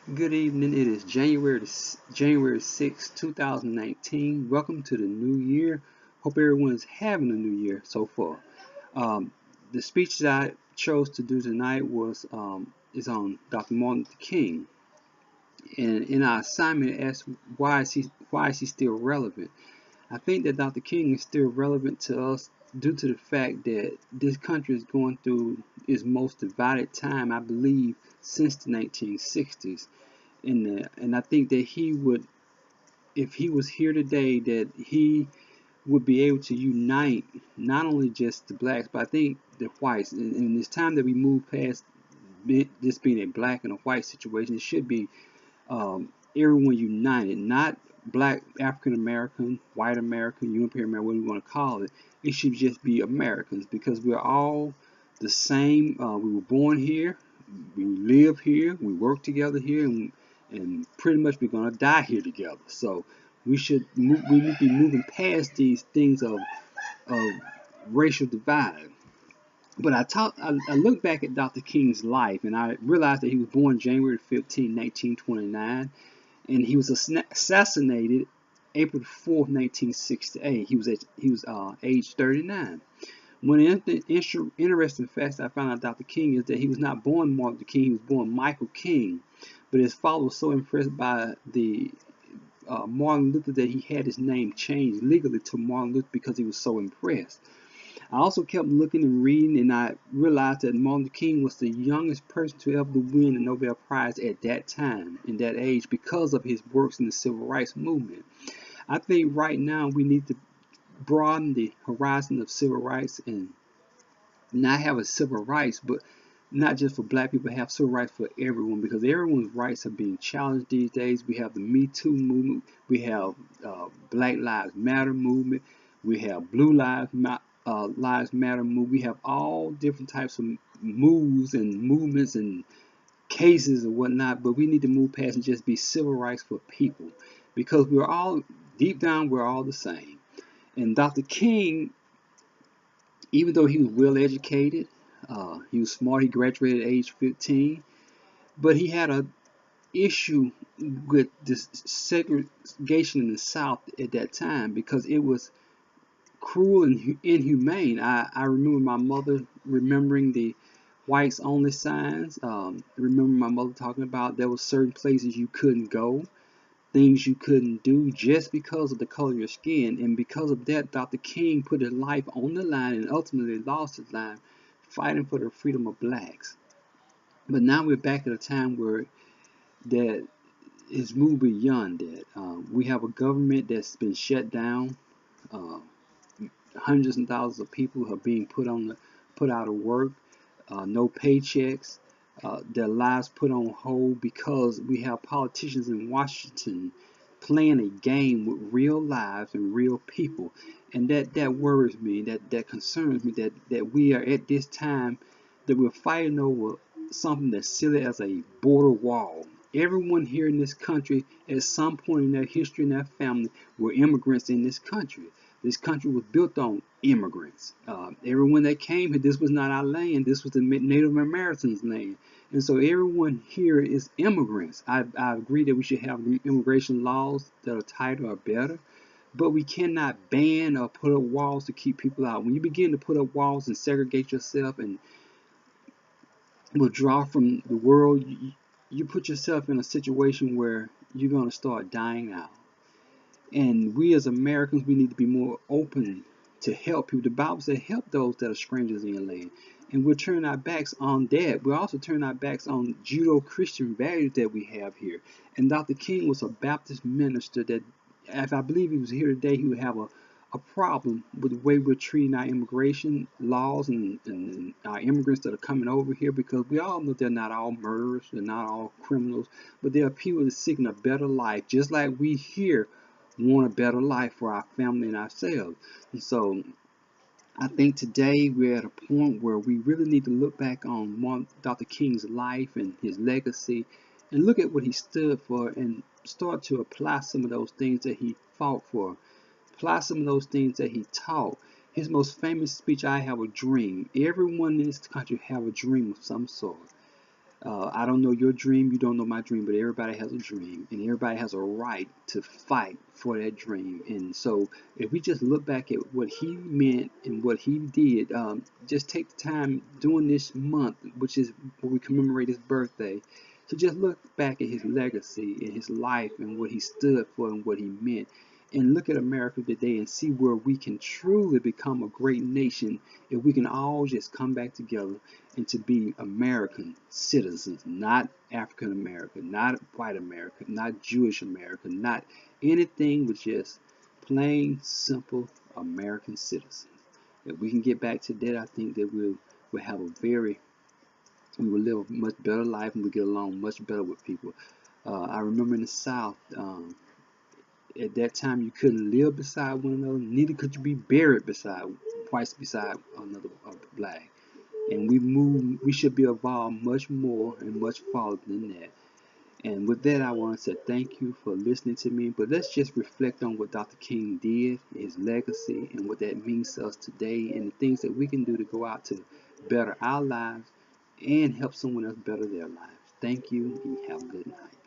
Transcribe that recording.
Good evening. It is January 6, 2019. Welcome to the new year. Hope everyone is having a new year so far. Um, the speech that I chose to do tonight is on Dr. Martin Luther King, and in our assignment it asks why is he still relevant. I think that Dr. King is still relevant to us due to the fact that this country is going through its most divided time, I believe, since the 1960s. And I think that he would, if he was here today, that he would be able to unite not only just the blacks, but I think the whites. And it's time that we move past this being a black and a white situation. It should be everyone united, not black, African American, white American, European American, whatever you want to call it. It should just be Americans because we're all the same. We were born here, we live here, we work together here, and pretty much we're gonna die here together. So we need to be moving past these things of racial divide. But I look back at Dr. King's life and I realized that he was born January 15, 1929, and he was assassinated April 4th, 1968. He was age 39. One of the interesting facts I found out Dr. King is that he was not born Martin Luther King, he was born Michael King. But his father was so impressed by the Martin Luther that he had his name changed legally to Martin Luther because he was so impressed. I also kept looking and reading, and I realized that Martin Luther King was the youngest person to ever win a Nobel Prize at that time, in that age, because of his works in the civil rights movement. I think right now we need to broaden the horizon of civil rights and not have a civil rights, but not just for black people, have civil rights for everyone because everyone's rights are being challenged these days. We have the Me Too movement, we have Black Lives Matter movement, we have Lives Matter movement. We have all different types of moves and movements and cases and whatnot, but we need to move past and just be civil rights for people because we're all, deep down, we're all the same. And Dr. King, even though he was well educated, he was smart. He graduated at age 15, but he had a issue with this segregation in the South at that time because it was cruel and inhumane. I remember my mother remembering the whites only signs. Remember my mother talking about there were certain places you couldn't go, things you couldn't do just because of the color of your skin. And because of that, Dr. King put his life on the line and ultimately lost his life fighting for the freedom of blacks. But now we're back at a time where that is moved beyond that. We have a government that's been shut down. Uh, Hundreds and thousands of people are being put out of work. No paychecks. Their lives put on hold because we have politicians in Washington playing a game with real lives and real people, and that worries me. That concerns me. That we are at this time that we're fighting over something as silly as a border wall. Everyone here in this country, at some point in their history and their family, were immigrants in this country. This country was built on immigrants. Everyone that came here, this was not our land. This was the Native Americans' land. And so everyone here is immigrants. I agree that we should have immigration laws that are tighter or better, but we cannot ban or put up walls to keep people out. When you begin to put up walls and segregate yourself and withdraw from the world, you put yourself in a situation where you're going to start dying out. And we as Americans, we need to be more open to help people. The Bible says, help those that are strangers in your land. And we're turning our backs on that. We're also turning our backs on Judeo-Christian values that we have here. And Dr. King was a Baptist minister that, if I believe he was here today, he would have a problem with the way we're treating our immigration laws and our immigrants that are coming over here, because we all know they're not all murderers, they're not all criminals, but there are people that are seeking a better life, just like we here want a better life for our family and ourselves. And so I think today we're at a point where we really need to look back on Dr. King's life and his legacy and look at what he stood for and start to apply some of those things that he fought for, apply some of those things that he taught. His most famous speech, I Have a Dream. Everyone in this country have a dream of some sort. I don't know your dream, you don't know my dream, but everybody has a dream, and everybody has a right to fight for that dream. And so, if we just look back at what he meant and what he did, just take the time during this month, which is where we commemorate his birthday, to just look back at his legacy and his life and what he stood for and what he meant. And look at America today and see where we can truly become a great nation if we can all just come back together and to be American citizens, not African American, not white American, not Jewish American, not anything but just plain, simple American citizens. If we can get back to that, I think that we'll have a we will live a much better life and we get along much better with people. I remember in the South, at that time you couldn't live beside one another, neither could you be buried beside twice beside another black. And we should be evolved much more and much farther than that. And with that, I want to say thank you for listening to me. But let's just reflect on what Dr. King did, his legacy, and what that means to us today, and the things that we can do to go out to better our lives and help someone else better their lives. Thank you, and have a good night.